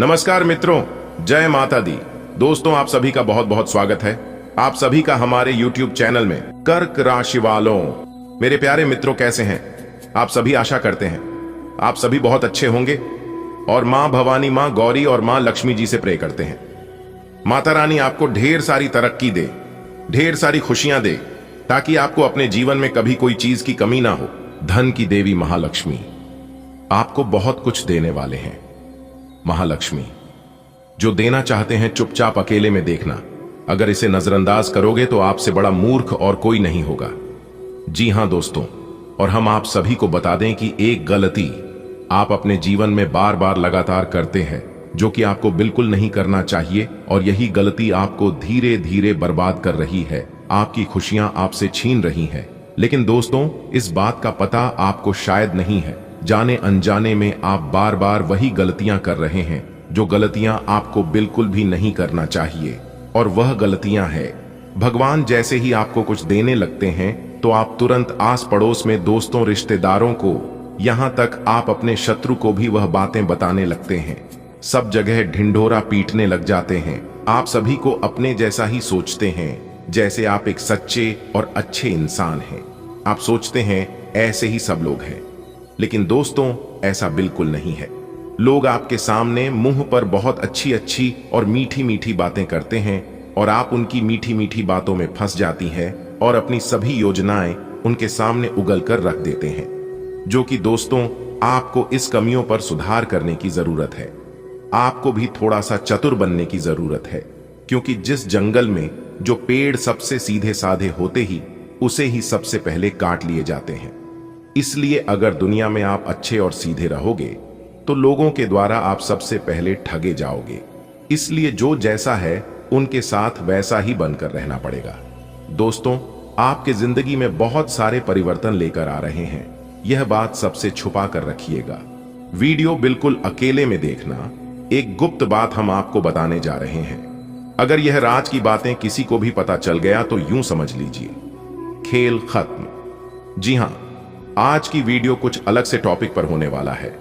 नमस्कार मित्रों, जय माता दी। दोस्तों, आप सभी का बहुत बहुत स्वागत है आप सभी का हमारे YouTube चैनल में। कर्क राशि वालों, मेरे प्यारे मित्रों, कैसे हैं आप सभी? आशा करते हैं आप सभी बहुत अच्छे होंगे और मां भवानी, मां गौरी और मां लक्ष्मी जी से प्रे करते हैं माता रानी आपको ढेर सारी तरक्की दे, ढेर सारी खुशियां दे, ताकि आपको अपने जीवन में कभी कोई चीज की कमी ना हो। धन की देवी महालक्ष्मी आपको बहुत कुछ देने वाले हैं। महालक्ष्मी जो देना चाहते हैं चुपचाप अकेले में देखना, अगर इसे नजरअंदाज करोगे तो आपसे बड़ा मूर्ख और कोई नहीं होगा। जी हां दोस्तों, और हम आप सभी को बता दें कि एक गलती आप अपने जीवन में बार बार लगातार करते हैं जो कि आपको बिल्कुल नहीं करना चाहिए, और यही गलती आपको धीरे धीरे बर्बाद कर रही है, आपकी खुशियां आपसे छीन रही हैं। लेकिन दोस्तों, इस बात का पता आपको शायद नहीं है। जाने अनजाने में आप बार बार वही गलतियां कर रहे हैं जो गलतियां आपको बिल्कुल भी नहीं करना चाहिए। और वह गलतियां है, भगवान जैसे ही आपको कुछ देने लगते हैं तो आप तुरंत आस पड़ोस में दोस्तों, रिश्तेदारों को, यहां तक आप अपने शत्रु को भी वह बातें बताने लगते हैं। सब जगह ढिंढोरा पीटने लग जाते हैं। आप सभी को अपने जैसा ही सोचते हैं, जैसे आप एक सच्चे और अच्छे इंसान हैं। आप सोचते हैं ऐसे ही सब लोग हैं, लेकिन दोस्तों ऐसा बिल्कुल नहीं है। लोग आपके सामने मुंह पर बहुत अच्छी अच्छी और मीठी मीठी बातें करते हैं और आप उनकी मीठी मीठी बातों में फंस जाती हैं और अपनी सभी योजनाएं उनके सामने उगल कर रख देते हैं। जो कि दोस्तों, आपको इस कमियों पर सुधार करने की जरूरत है। आपको भी थोड़ा सा चतुर बनने की जरूरत है, क्योंकि जिस जंगल में जो पेड़ सबसे सीधे साधे होते ही उसे ही सबसे पहले काट लिए जाते हैं। इसलिए अगर दुनिया में आप अच्छे और सीधे रहोगे तो लोगों के द्वारा आप सबसे पहले ठगे जाओगे। इसलिए जो जैसा है उनके साथ वैसा ही बनकर रहना पड़ेगा। दोस्तों, आपके जिंदगी में बहुत सारे परिवर्तन लेकर आ रहे हैं, यह बात सबसे छुपा कर रखिएगा। वीडियो बिल्कुल अकेले में देखना। एक गुप्त बात हम आपको बताने जा रहे हैं। अगर यह राज की बातें किसी को भी पता चल गया तो यूं समझ लीजिए, खेल खत्म। जी हां, आज की वीडियो कुछ अलग से टॉपिक पर होने वाला है।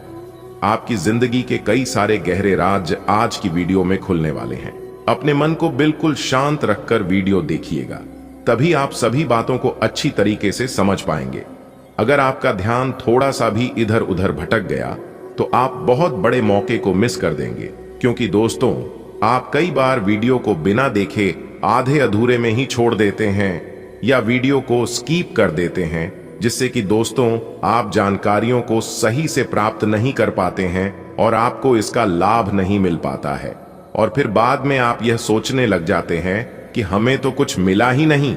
आपकी जिंदगी के कई सारे गहरे राज आज की वीडियो में खुलने वाले हैं। अपने मन को बिल्कुल शांत रखकर वीडियो देखिएगा, तभी आप सभी बातों को अच्छी तरीके से समझ पाएंगे। अगर आपका ध्यान थोड़ा सा भी इधर उधर भटक गया तो आप बहुत बड़े मौके को मिस कर देंगे, क्योंकि दोस्तों, आप कई बार वीडियो को बिना देखे आधे अधूरे में ही छोड़ देते हैं या वीडियो को स्किप कर देते हैं, जिससे कि दोस्तों आप जानकारियों को सही से प्राप्त नहीं कर पाते हैं और आपको इसका लाभ नहीं मिल पाता है। और फिर बाद में आप यह सोचने लग जाते हैं कि हमें तो कुछ मिला ही नहीं।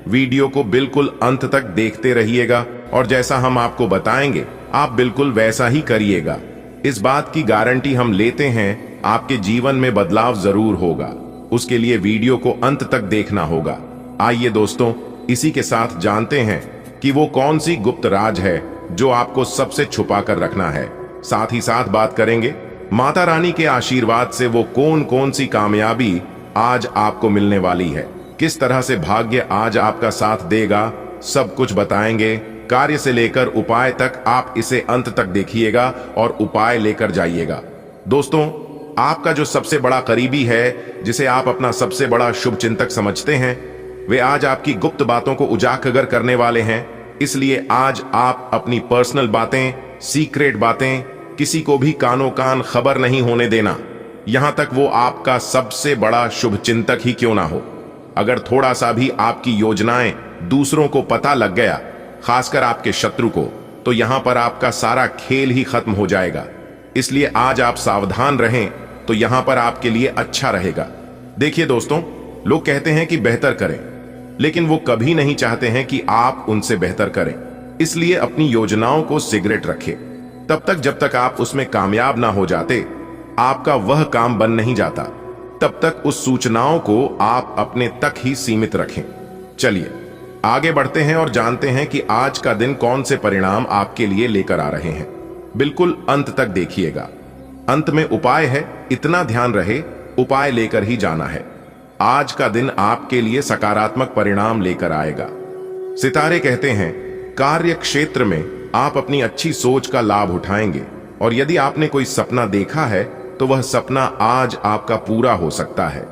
वीडियो को बिल्कुल अंत तक देखते रहिएगा और जैसा हम आपको बताएंगे आप बिल्कुल वैसा ही करिएगा। इस बात की गारंटी हम लेते हैं, आपके जीवन में बदलाव जरूर होगा। उसके लिए वीडियो को अंत तक देखना होगा। आइए दोस्तों, इसी के साथ जानते हैं कि वो कौन सी गुप्त राज है जो आपको सबसे छुपा कर रखना है। साथ ही साथ बात करेंगे माता रानी के आशीर्वाद से वो कौन कौन सी कामयाबी आज आपको मिलने वाली है, किस तरह से भाग्य आज आपका साथ देगा, सब कुछ बताएंगे। कार्य से लेकर उपाय तक आप इसे अंत तक देखिएगा और उपाय लेकर जाइएगा। दोस्तों, आपका जो सबसे बड़ा करीबी है, जिसे आप अपना सबसे बड़ा शुभ चिंतक समझते हैं, वे आज आपकी गुप्त बातों को उजागर करने वाले हैं। इसलिए आज आप अपनी पर्सनल बातें, सीक्रेट बातें किसी को भी कानों कान खबर नहीं होने देना, यहां तक वो आपका सबसे बड़ा शुभ चिंतक ही क्यों ना हो। अगर थोड़ा सा भी आपकी योजनाएं दूसरों को पता लग गया, खासकर आपके शत्रु को, तो यहां पर आपका सारा खेल ही खत्म हो जाएगा। इसलिए आज आप सावधान रहें तो यहां पर आपके लिए अच्छा रहेगा। देखिए दोस्तों, लोग कहते हैं कि बेहतर करें, लेकिन वो कभी नहीं चाहते हैं कि आप उनसे बेहतर करें। इसलिए अपनी योजनाओं को सिगरेट रखें तब तक जब तक आप उसमें कामयाब ना हो जाते। आपका वह काम बन नहीं जाता, तब तक उस सूचनाओं को आप अपने तक ही सीमित रखें। चलिए आगे बढ़ते हैं और जानते हैं कि आज का दिन कौन से परिणाम आपके लिए लेकर आ रहे हैं। बिल्कुल अंत तक देखिएगा। अंत में उपाय है, इतना ध्यान रहे, उपाय लेकर ही जाना है। आज का दिन आपके लिए सकारात्मक परिणाम लेकर आएगा। सितारे कहते हैं कार्य क्षेत्र में आप अपनी अच्छी सोच का लाभ उठाएंगे, और यदि आपने कोई सपना देखा है तो वह सपना आज आपका पूरा हो सकता है।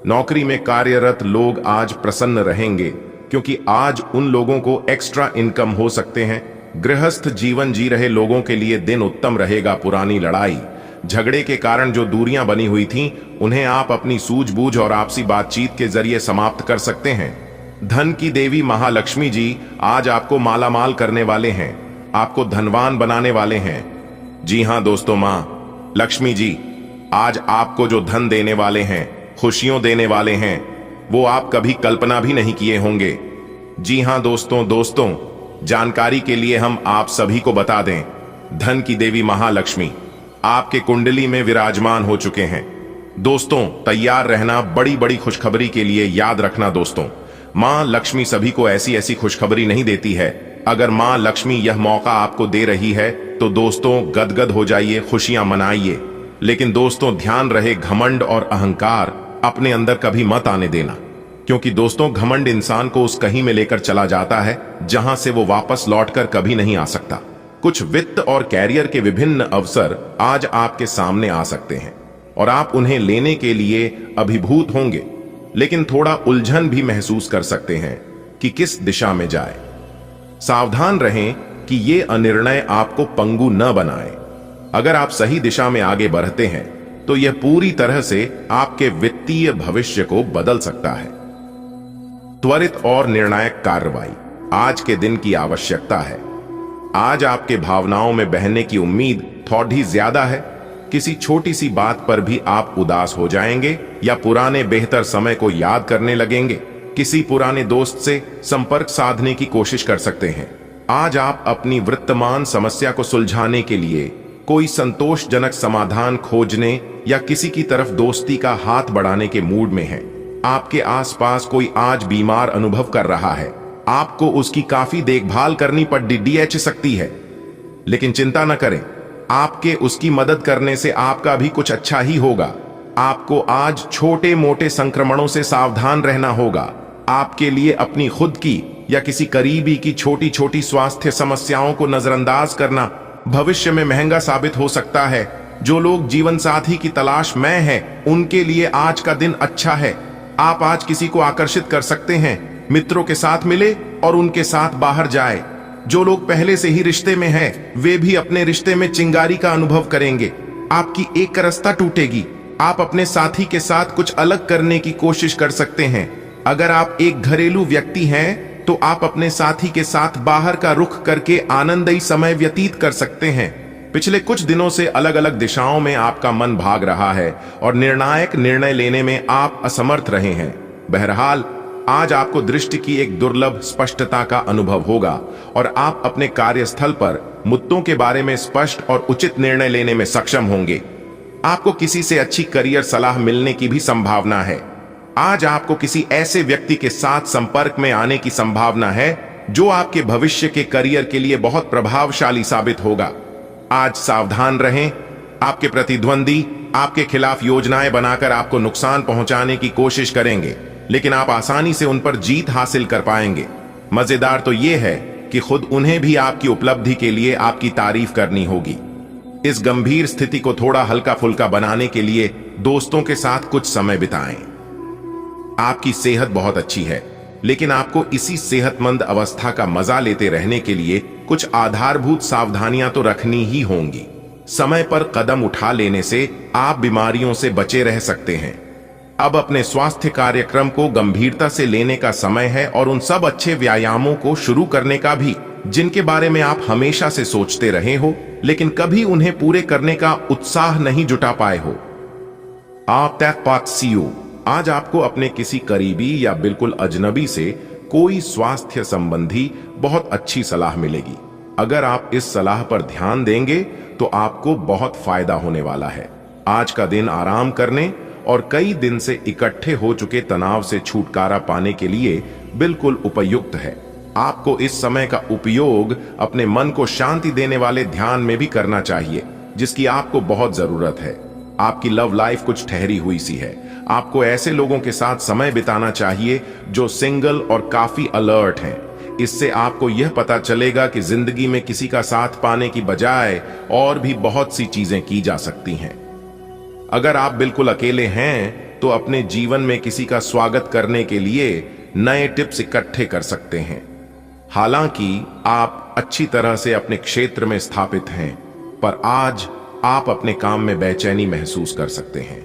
नौकरी में कार्यरत लोग आज प्रसन्न रहेंगे क्योंकि आज उन लोगों को एक्स्ट्रा इनकम हो सकते हैं। गृहस्थ जीवन जी रहे लोगों के लिए दिन उत्तम रहेगा। पुरानी लड़ाई झगड़े के कारण जो दूरियां बनी हुई थीं, उन्हें आप अपनी सूझबूझ और आपसी बातचीत के जरिए समाप्त कर सकते हैं। धन की देवी महालक्ष्मी जी आज आपको मालामाल करने वाले हैं, आपको धनवान बनाने वाले हैं। जी हां दोस्तों, मां लक्ष्मी जी आज आपको जो धन देने वाले हैं, खुशियों देने वाले हैं, वो आप कभी कल्पना भी नहीं किए होंगे। जी हां दोस्तों, जानकारी के लिए हम आप सभी को बता दें, धन की देवी महालक्ष्मी आपके कुंडली में विराजमान हो चुके हैं। दोस्तों, तैयार रहना बड़ी बड़ी खुशखबरी के लिए। याद रखना दोस्तों, मां लक्ष्मी सभी को ऐसी ऐसी खुशखबरी नहीं देती है। अगर मां लक्ष्मी यह मौका आपको दे रही है तो दोस्तों गदगद हो जाइए, खुशियां मनाइए। लेकिन दोस्तों ध्यान रहे, घमंड और अहंकार अपने अंदर कभी मत आने देना, क्योंकि दोस्तों घमंड इंसान को उस कहीं में लेकर चला जाता है जहां से वो वापस लौटकर कभी नहीं आ सकता। कुछ वित्त और कैरियर के विभिन्न अवसर आज आपके सामने आ सकते हैं और आप उन्हें लेने के लिए अभिभूत होंगे, लेकिन थोड़ा उलझन भी महसूस कर सकते हैं कि किस दिशा में जाए। सावधान रहें कि ये अनिर्णय आपको पंगु न बनाए। अगर आप सही दिशा में आगे बढ़ते हैं तो यह पूरी तरह से आपके वित्तीय भविष्य को बदल सकता है। त्वरित और निर्णायक कार्रवाई आज के दिन की आवश्यकता है। आज आपके भावनाओं में बहने की उम्मीद थोड़ी ज्यादा है। किसी छोटी सी बात पर भी आप उदास हो जाएंगे या पुराने बेहतर समय को याद करने लगेंगे। किसी पुराने दोस्त से संपर्क साधने की कोशिश कर सकते हैं। आज आप अपनी वर्तमान समस्या को सुलझाने के लिए कोई संतोषजनक समाधान खोजने या किसी की तरफ दोस्ती का हाथ बढ़ाने के मूड में हैं। आपके आसपास कोई आज बीमार अनुभव कर रहा है, आपको उसकी काफी देखभाल करनी पड़ DDH सकती है, लेकिन चिंता न करें, आपके उसकी मदद करने से आपका भी कुछ अच्छा ही होगा। आपको आज छोटे मोटे संक्रमणों से सावधान रहना होगा। आपके लिए अपनी खुद की या किसी करीबी की छोटी छोटी स्वास्थ्य समस्याओं को नजरअंदाज करना भविष्य में महंगा साबित हो सकता है। जो लोग जीवन साथी की तलाश में हैं, उनके लिए आज का दिन अच्छा है। आप आज किसी को आकर्षित कर सकते हैं, मित्रों के साथ मिले और उनके साथ बाहर जाए। जो लोग पहले से ही रिश्ते में हैं, वे भी अपने रिश्ते में चिंगारी का अनुभव करेंगे। आपकी एक रास्ता टूटेगी। आप अपने साथी के साथ कुछ अलग करने की कोशिश कर सकते हैं। अगर आप एक घरेलू व्यक्ति हैं तो आप अपने साथी के साथ बाहर का रुख करके आनंदमयी समय व्यतीत कर सकते हैं। पिछले कुछ दिनों से अलग अलग दिशाओं में आपका मन भाग रहा है और निर्णायक निर्णय लेने में आप असमर्थ रहे हैं। बहरहाल आज आपको दृष्टि की एक दुर्लभ स्पष्टता का अनुभव होगा और आप अपने कार्यस्थल पर मुद्दों के बारे में स्पष्ट और उचित निर्णय लेने में सक्षम होंगे। आपको किसी से अच्छी करियर सलाह मिलने की भी संभावना है। आज आपको किसी ऐसे व्यक्ति के साथ संपर्क में आने की संभावना है जो आपके भविष्य के करियर के लिए बहुत प्रभावशाली साबित होगा। आज सावधान रहें। आपके प्रतिद्वंदी आपके खिलाफ योजनाएं बनाकर आपको नुकसान पहुंचाने की कोशिश करेंगे, लेकिन आप आसानी से उन पर जीत हासिल कर पाएंगे। मजेदार तो यह है कि खुद उन्हें भी आपकी उपलब्धि के लिए आपकी तारीफ करनी होगी। इस गंभीर स्थिति को थोड़ा हल्का फुल्का बनाने के लिए दोस्तों के साथ कुछ समय बिताएं। आपकी सेहत बहुत अच्छी है, लेकिन आपको इसी सेहतमंद अवस्था का मजा लेते रहने के लिए कुछ आधारभूत सावधानियां तो रखनी ही होंगी। समय पर कदम उठा लेने से आप बीमारियों से बचे रह सकते हैं। अब अपने स्वास्थ्य कार्यक्रम को गंभीरता से लेने का समय है और उन सब अच्छे व्यायामों को शुरू करने का भी जिनके बारे में आप हमेशा से सोचते रहे हो, लेकिन कभी उन्हें पूरे करने का उत्साह नहीं जुटा पाए हो। आप आज आपको अपने किसी करीबी या बिल्कुल अजनबी से कोई स्वास्थ्य संबंधी बहुत अच्छी सलाह मिलेगी। अगर आप इस सलाह पर ध्यान देंगे तो आपको बहुत फायदा होने वाला है। आज का दिन आराम करने और कई दिन से इकट्ठे हो चुके तनाव से छुटकारा पाने के लिए बिल्कुल उपयुक्त है। आपको इस समय का उपयोग अपने मन को शांति देने वाले ध्यान में भी करना चाहिए, जिसकी आपको बहुत जरूरत है। आपकी लव लाइफ कुछ ठहरी हुई सी है। आपको ऐसे लोगों के साथ समय बिताना चाहिए जो सिंगल और काफी अलर्ट हैं। इससे आपको यह पता चलेगा कि जिंदगी में किसी का साथ पाने की बजाय और भी बहुत सी चीजें की जा सकती हैं। अगर आप बिल्कुल अकेले हैं तो अपने जीवन में किसी का स्वागत करने के लिए नए टिप्स इकट्ठे कर सकते हैं। हालांकि आप अच्छी तरह से अपने क्षेत्र में स्थापित हैं, पर आज आप अपने काम में बेचैनी महसूस कर सकते हैं।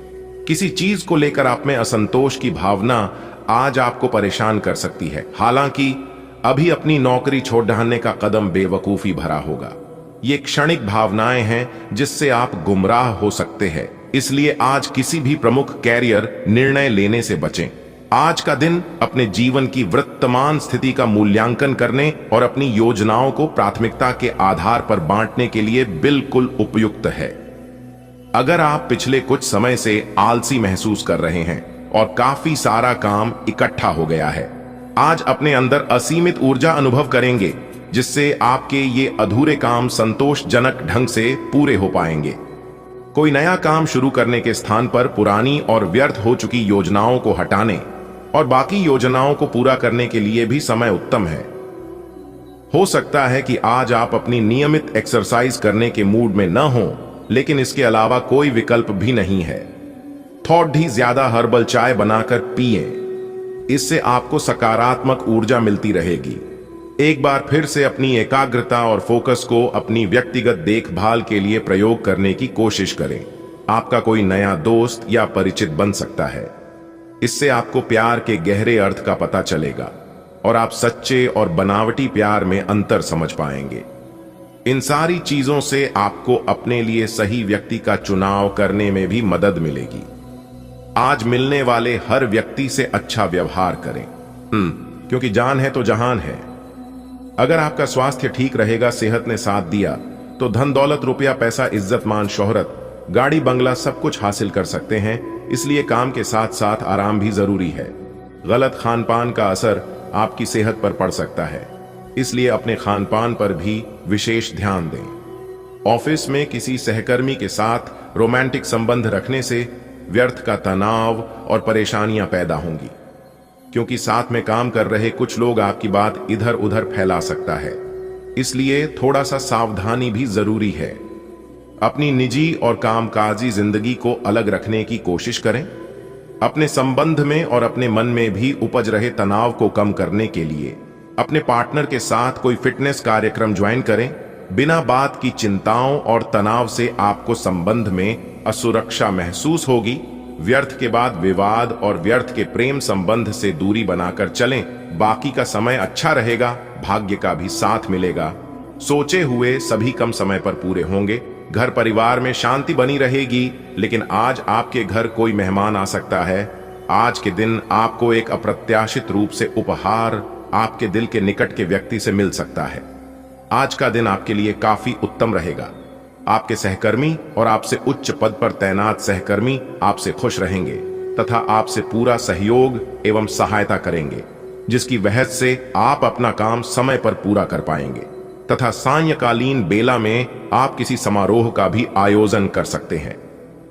किसी चीज को लेकर आप में असंतोष की भावना आज आपको परेशान कर सकती है। हालांकि अभी अपनी नौकरी छोड़ डालने का कदम बेवकूफी भरा होगा। ये क्षणिक भावनाएं हैं जिससे आप गुमराह हो सकते हैं, इसलिए आज किसी भी प्रमुख कैरियर निर्णय लेने से बचें। आज का दिन अपने जीवन की वर्तमान स्थिति का मूल्यांकन करने और अपनी योजनाओं को प्राथमिकता के आधार पर बांटने के लिए बिल्कुल उपयुक्त है। अगर आप पिछले कुछ समय से आलसी महसूस कर रहे हैं और काफी सारा काम इकट्ठा हो गया है, आज अपने अंदर असीमित ऊर्जा अनुभव करेंगे, जिससे आपके ये अधूरे काम संतोषजनक ढंग से पूरे हो पाएंगे। कोई नया काम शुरू करने के स्थान पर पुरानी और व्यर्थ हो चुकी योजनाओं को हटाने और बाकी योजनाओं को पूरा करने के लिए भी समय उत्तम है। हो सकता है कि आज आप अपनी नियमित एक्सरसाइज करने के मूड में न हो, लेकिन इसके अलावा कोई विकल्प भी नहीं है। थोड़ी ज्यादा हर्बल चाय बनाकर पिएं, इससे आपको सकारात्मक ऊर्जा मिलती रहेगी। एक बार फिर से अपनी एकाग्रता और फोकस को अपनी व्यक्तिगत देखभाल के लिए प्रयोग करने की कोशिश करें। आपका कोई नया दोस्त या परिचित बन सकता है। इससे आपको प्यार के गहरे अर्थ का पता चलेगा और आप सच्चे और बनावटी प्यार में अंतर समझ पाएंगे। इन सारी चीजों से आपको अपने लिए सही व्यक्ति का चुनाव करने में भी मदद मिलेगी। आज मिलने वाले हर व्यक्ति से अच्छा व्यवहार करें, क्योंकि जान है तो जहान है। अगर आपका स्वास्थ्य ठीक रहेगा, सेहत ने साथ दिया, तो धन दौलत, रुपया, पैसा, इज्जत, मान, शोहरत, गाड़ी, बंगला सब कुछ हासिल कर सकते हैं। इसलिए काम के साथ साथ आराम भी जरूरी है। गलत खान पान का असर आपकी सेहत पर पड़ सकता है, इसलिए अपने खान पान पर भी विशेष ध्यान दें। ऑफिस में किसी सहकर्मी के साथ रोमांटिक संबंध रखने से व्यर्थ का तनाव और परेशानियां पैदा होंगी, क्योंकि साथ में काम कर रहे कुछ लोग आपकी बात इधर उधर फैला सकता है। इसलिए थोड़ा सा सावधानी भी जरूरी है। अपनी निजी और कामकाजी जिंदगी को अलग रखने की कोशिश करें। अपने संबंध में और अपने मन में भी उपज रहे तनाव को कम करने के लिए अपने पार्टनर के साथ कोई फिटनेस कार्यक्रम ज्वाइन करें। बिना बात की चिंताओं और तनाव से आपको संबंध में असुरक्षा महसूस होगी। व्यर्थ के बाद विवाद और व्यर्थ के प्रेम संबंध से दूरी बनाकर चलें। बाकी का समय अच्छा रहेगा, भाग्य का भी साथ मिलेगा। सोचे हुए सभी कम समय पर पूरे होंगे। घर परिवार में शांति बनी रहेगी, लेकिन आज आपके घर कोई मेहमान आ सकता है। आज के दिन आपको एक अप्रत्याशित रूप से उपहार आपके दिल के निकट के व्यक्ति से मिल सकता है। आज का दिन आपके लिए काफी उत्तम रहेगा। आपके सहकर्मी और आपसे उच्च पद पर तैनात सहकर्मी आपसे खुश रहेंगे तथा आपसे पूरा सहयोग एवं सहायता करेंगे, जिसकी वजह से आप अपना काम समय पर पूरा कर पाएंगे तथा सायंकालीन बेला में आप किसी समारोह का भी आयोजन कर सकते हैं।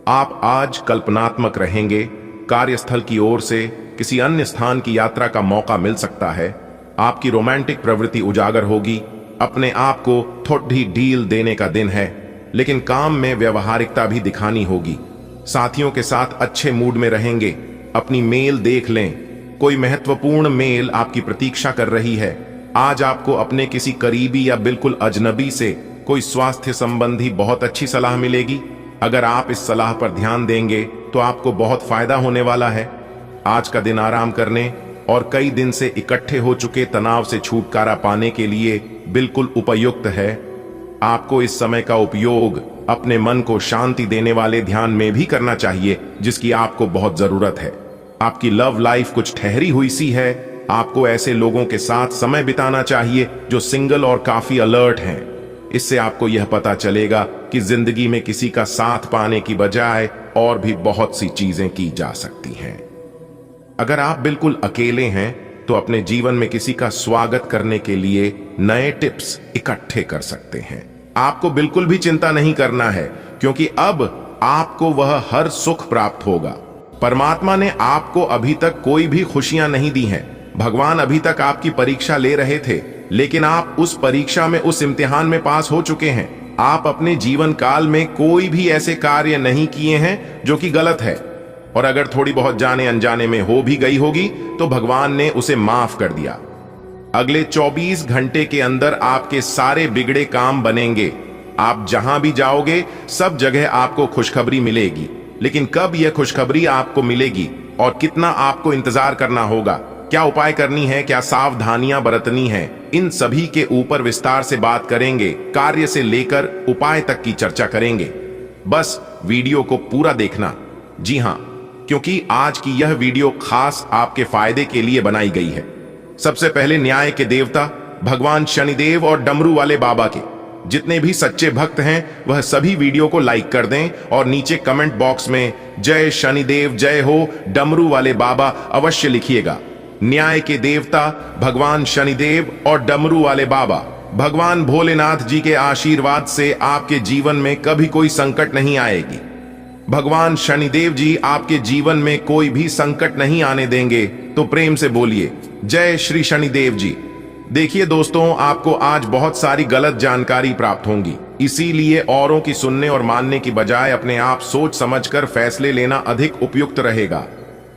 आप आज कल्पनात्मक रहेंगे। कार्यस्थल की ओर से किसी अन्य स्थान की यात्रा का मौका मिल सकता है। आपकी रोमांटिक प्रवृत्ति उजागर होगी। अपने आप को थोड़ी ढील देने का दिन है, लेकिन काम में व्यवहारिकता भी दिखानी होगी। साथियों के साथ अच्छे मूड में रहेंगे। अपनी मेल देख लें, कोई महत्वपूर्ण मेल आपकी प्रतीक्षा कर रही है। आज आपको अपने किसी करीबी या बिल्कुल अजनबी से कोई स्वास्थ्य संबंधी बहुत अच्छी सलाह मिलेगी। अगर आप इस सलाह पर ध्यान देंगे तो आपको बहुत फायदा होने वाला है। आज का दिन आराम करने और कई दिन से इकट्ठे हो चुके तनाव से छुटकारा पाने के लिए बिल्कुल उपयुक्त है। आपको इस समय का उपयोग अपने मन को शांति देने वाले ध्यान में भी करना चाहिए, जिसकी आपको बहुत जरूरत है। आपकी लव लाइफ कुछ ठहरी हुई सी है। आपको ऐसे लोगों के साथ समय बिताना चाहिए जो सिंगल और काफी अलर्ट हैं। इससे आपको यह पता चलेगा कि जिंदगी में किसी का साथ पाने की बजाय और भी बहुत सी चीजें की जा सकती हैं। अगर आप बिल्कुल अकेले हैं तो अपने जीवन में किसी का स्वागत करने के लिए नए टिप्स इकट्ठे कर सकते हैं। आपको बिल्कुल भी चिंता नहीं करना है, क्योंकि अब आपको वह हर सुख प्राप्त होगा। परमात्मा ने आपको अभी तक कोई भी खुशियां नहीं दी हैं। भगवान अभी तक आपकी परीक्षा ले रहे थे, लेकिन आप उस परीक्षा में, उस इम्तिहान में पास हो चुके हैं। आप अपने जीवन काल में कोई भी ऐसे कार्य नहीं किए हैं जो कि गलत है, और अगर थोड़ी बहुत जाने अनजाने में हो भी गई होगी तो भगवान ने उसे माफ कर दिया। अगले 24 घंटे के अंदर आपके सारे बिगड़े काम बनेंगे। आप जहां भी जाओगे सब जगह आपको खुशखबरी मिलेगी, लेकिन कब यह खुशखबरी आपको मिलेगी और कितना आपको इंतजार करना होगा, क्या उपाय करनी है, क्या सावधानियां बरतनी है, इन सभी के ऊपर विस्तार से बात करेंगे। कार्य से लेकर उपाय तक की चर्चा करेंगे। बस वीडियो को पूरा देखना। जी हां, क्योंकि आज की यह वीडियो खास आपके फायदे के लिए बनाई गई है। सबसे पहले न्याय के देवता भगवान शनिदेव और डमरू वाले बाबा के जितने भी सच्चे भक्त हैं वह सभी वीडियो को लाइक कर दें और नीचे कमेंट बॉक्स में जय शनिदेव जय हो डमरू वाले बाबा अवश्य लिखिएगा। न्याय के देवता भगवान शनिदेव और डमरू वाले बाबा भगवान भोलेनाथ जी के आशीर्वाद से आपके जीवन में कभी कोई संकट नहीं आएगी। भगवान शनिदेव जी आपके जीवन में कोई भी संकट नहीं आने देंगे। तो प्रेम से बोलिए जय श्री शनिदेव जी। देखिए दोस्तों, आपको आज बहुत सारी गलत जानकारी प्राप्त होंगी, इसीलिए औरों की सुनने और मानने की बजाय अपने आप सोच समझकर फैसले लेना अधिक उपयुक्त रहेगा।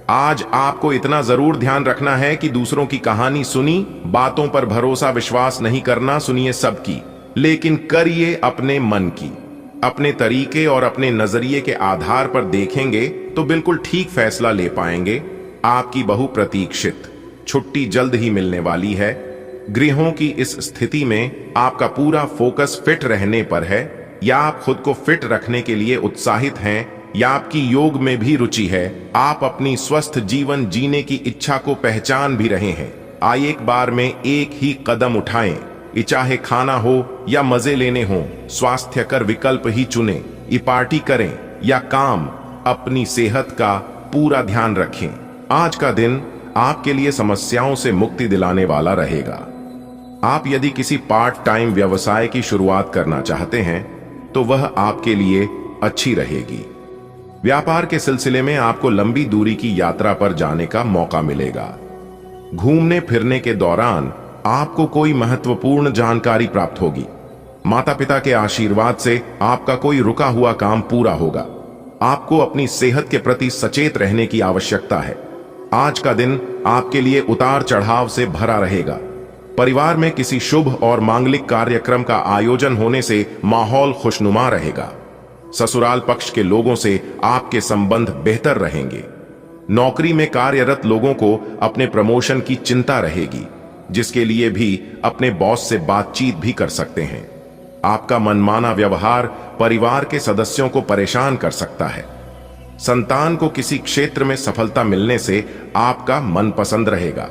आज आपको इतना जरूर ध्यान रखना है कि दूसरों की कहानी सुनी बातों पर भरोसा विश्वास नहीं करना, सुनिए सबकी, लेकिन करिए अपने मन की। अपने तरीके और अपने नजरिए के आधार पर देखेंगे तो बिल्कुल ठीक फैसला ले पाएंगे। आपकी बहुप्रतीक्षित छुट्टी जल्द ही मिलने वाली है। गृहों की इस स्थिति में आपका पूरा फोकस फिट रहने पर है, या आप खुद को फिट रखने के लिए उत्साहित हैं, या आपकी योग में भी रुचि है। आप अपनी स्वस्थ जीवन जीने की इच्छा को पहचान भी रहे हैं। आइए एक बार में एक ही कदम उठाएं। ये चाहे खाना हो या मजे लेने हो, स्वास्थ्यकर विकल्प ही चुने। ये पार्टी करें या काम, अपनी सेहत का पूरा ध्यान रखें। आज का दिन आपके लिए समस्याओं से मुक्ति दिलाने वाला रहेगा। आप यदि किसी पार्ट टाइम व्यवसाय की शुरुआत करना चाहते हैं तो वह आपके लिए अच्छी रहेगी। व्यापार के सिलसिले में आपको लंबी दूरी की यात्रा पर जाने का मौका मिलेगा। घूमने फिरने के दौरान आपको कोई महत्वपूर्ण जानकारी प्राप्त होगी। माता पिता के आशीर्वाद से आपका कोई रुका हुआ काम पूरा होगा। आपको अपनी सेहत के प्रति सचेत रहने की आवश्यकता है। आज का दिन आपके लिए उतार चढ़ाव से भरा रहेगा। परिवार में किसी शुभ और मांगलिक कार्यक्रम का आयोजन होने से माहौल खुशनुमा रहेगा। ससुराल पक्ष के लोगों से आपके संबंध बेहतर रहेंगे। नौकरी में कार्यरत लोगों को अपने प्रमोशन की चिंता रहेगी, जिसके लिए भी अपने बॉस से बातचीत भी कर सकते हैं। आपका मनमाना व्यवहार परिवार के सदस्यों को परेशान कर सकता है। संतान को किसी क्षेत्र में सफलता मिलने से आपका मन पसंद रहेगा।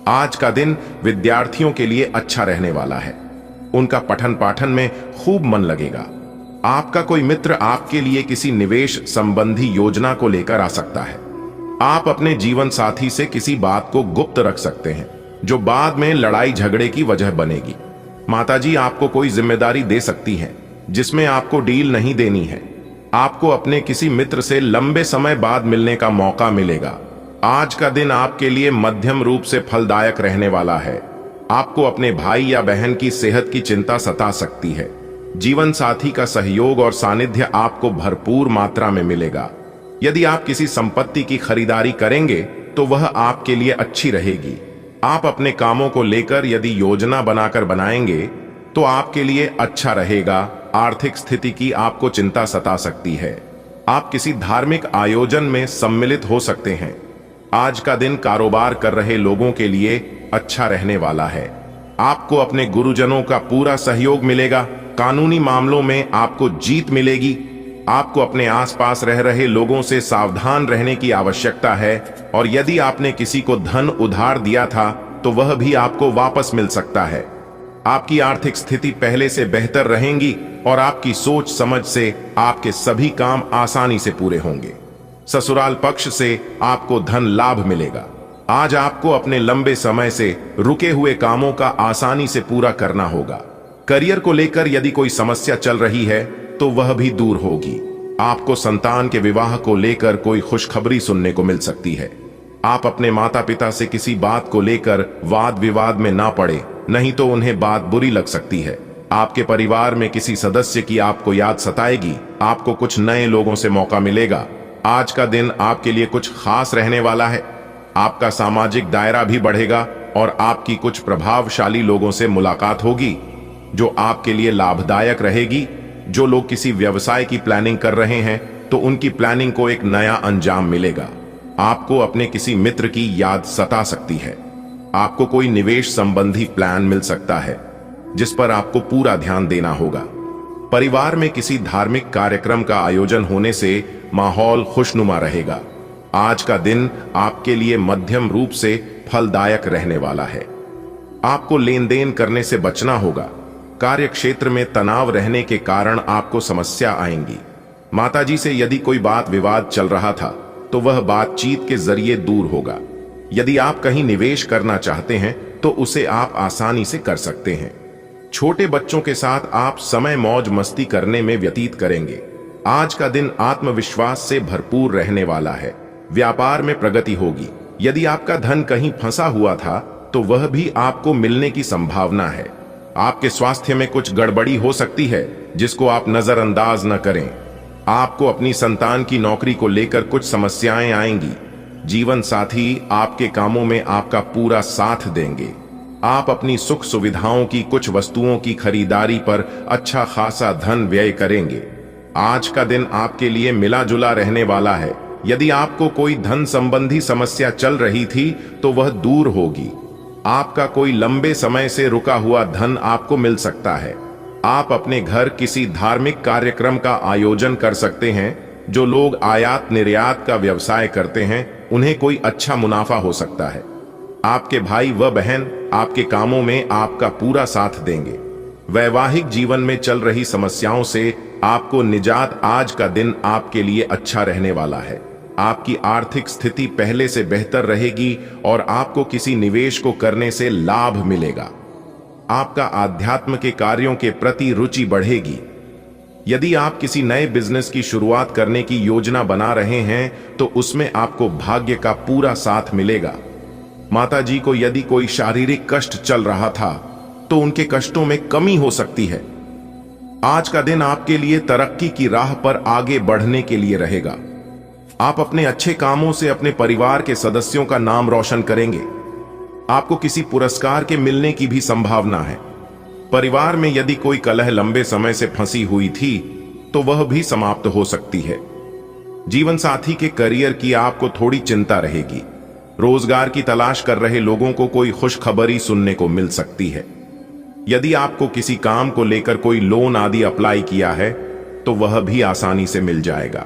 आज का दिन विद्यार्थियों के लिए अच्छा रहने वाला है। उनका पठन पाठन में खूब मन लगेगा। आपका कोई मित्र आपके लिए किसी निवेश संबंधी योजना को लेकर आ सकता है। आप अपने जीवन साथी से किसी बात को गुप्त रख सकते हैं जो बाद में लड़ाई झगड़े की वजह बनेगी। माताजी आपको कोई जिम्मेदारी दे सकती हैं जिसमें आपको डील नहीं देनी है। आपको अपने किसी मित्र से लंबे समय बाद मिलने का मौका मिलेगा। आज का दिन आपके लिए मध्यम रूप से फलदायक रहने वाला है। आपको अपने भाई या बहन की सेहत की चिंता सता सकती है। जीवन साथी का सहयोग और सानिध्य आपको भरपूर मात्रा में मिलेगा। यदि आप किसी संपत्ति की खरीदारी करेंगे तो वह आपके लिए अच्छी रहेगी। आप अपने कामों को लेकर यदि योजना बनाकर बनाएंगे तो आपके लिए अच्छा रहेगा। आर्थिक स्थिति की आपको चिंता सता सकती है। आप किसी धार्मिक आयोजन में सम्मिलित हो सकते हैं। आज का दिन कारोबार कर रहे लोगों के लिए अच्छा रहने वाला है। आपको अपने गुरुजनों का पूरा सहयोग मिलेगा। कानूनी मामलों में आपको जीत मिलेगी। आपको अपने आसपास रह रहे लोगों से सावधान रहने की आवश्यकता है, और यदि आपने किसी को धन उधार दिया था तो वह भी आपको वापस मिल सकता है। आपकी आर्थिक स्थिति पहले से बेहतर रहेगी और आपकी सोच समझ से आपके सभी काम आसानी से पूरे होंगे। ससुराल पक्ष से आपको धन लाभ मिलेगा। आज आपको अपने लंबे समय से रुके हुए कामों का आसानी से पूरा करना होगा। करियर को लेकर यदि कोई समस्या चल रही है तो वह भी दूर होगी। आपको संतान के विवाह को लेकर कोई खुशखबरी सुनने को मिल सकती है। आप अपने माता पिता से किसी बात को लेकर वाद विवाद में ना पड़े, नहीं तो उन्हें बात बुरी लग सकती है। आपके परिवार में किसी सदस्य की आपको याद सताएगी। आपको कुछ नए लोगों से मौका मिलेगा। आज का दिन आपके लिए कुछ खास रहने वाला है। आपका सामाजिक दायरा भी बढ़ेगा और आपकी कुछ प्रभावशाली लोगों से मुलाकात होगी जो आपके लिए लाभदायक रहेगी। जो लोग किसी व्यवसाय की प्लानिंग कर रहे हैं तो उनकी प्लानिंग को एक नया अंजाम मिलेगा। आपको अपने किसी मित्र की याद सता सकती है। आपको कोई निवेश संबंधी प्लान मिल सकता है जिस पर आपको पूरा ध्यान देना होगा। परिवार में किसी धार्मिक कार्यक्रम का आयोजन होने से माहौल खुशनुमा रहेगा। आज का दिन आपके लिए मध्यम रूप से फलदायक रहने वाला है। आपको लेन देन करने से बचना होगा। कार्य क्षेत्र में तनाव रहने के कारण आपको समस्या आएंगी। माताजी से यदि कोई बात विवाद चल रहा था तो वह बातचीत के जरिए दूर होगा। यदि आप कहीं निवेश करना चाहते हैं तो उसे आप आसानी से कर सकते हैं। छोटे बच्चों के साथ आप समय मौज मस्ती करने में व्यतीत करेंगे। आज का दिन आत्मविश्वास से भरपूर रहने वाला है। व्यापार में प्रगति होगी। यदि आपका धन कहीं फंसा हुआ था तो वह भी आपको मिलने की संभावना है। आपके स्वास्थ्य में कुछ गड़बड़ी हो सकती है जिसको आप नजरअंदाज न करें। आपको अपनी संतान की नौकरी को लेकर कुछ समस्याएं आएंगी। जीवन साथी आपके कामों में आपका पूरा साथ देंगे। आप अपनी सुख सुविधाओं की कुछ वस्तुओं की खरीदारी पर अच्छा खासा धन व्यय करेंगे। आज का दिन आपके लिए मिला जुला रहने वाला है। यदि आपको कोई धन संबंधी समस्या चल रही थी तो वह दूर होगी। आपका कोई लंबे समय से रुका हुआ धन आपको मिल सकता है। आप अपने घर किसी धार्मिक कार्यक्रम का आयोजन कर सकते हैं। जो लोग आयात निर्यात का व्यवसाय करते हैं उन्हें कोई अच्छा मुनाफा हो सकता है। आपके भाई व बहन आपके कामों में आपका पूरा साथ देंगे। वैवाहिक जीवन में चल रही समस्याओं से आपको निजात। आज का दिन आपके लिए अच्छा रहने वाला है। आपकी आर्थिक स्थिति पहले से बेहतर रहेगी और आपको किसी निवेश को करने से लाभ मिलेगा। आपका आध्यात्म के कार्यों के प्रति रुचि बढ़ेगी। यदि आप किसी नए बिजनेस की शुरुआत करने की योजना बना रहे हैं तो उसमें आपको भाग्य का पूरा साथ मिलेगा। माताजी को यदि कोई शारीरिक कष्ट चल रहा था तो उनके कष्टों में कमी हो सकती है। आज का दिन आपके लिए तरक्की की राह पर आगे बढ़ने के लिए रहेगा। आप अपने अच्छे कामों से अपने परिवार के सदस्यों का नाम रोशन करेंगे। आपको किसी पुरस्कार के मिलने की भी संभावना है। परिवार में यदि कोई कलह लंबे समय से फंसी हुई थी तो वह भी समाप्त हो सकती है। जीवन साथी के करियर की आपको थोड़ी चिंता रहेगी। रोजगार की तलाश कर रहे लोगों को कोई खुशखबरी सुनने को मिल सकती है। यदि आपको किसी काम को लेकर कोई लोन आदि अप्लाई किया है तो वह भी आसानी से मिल जाएगा।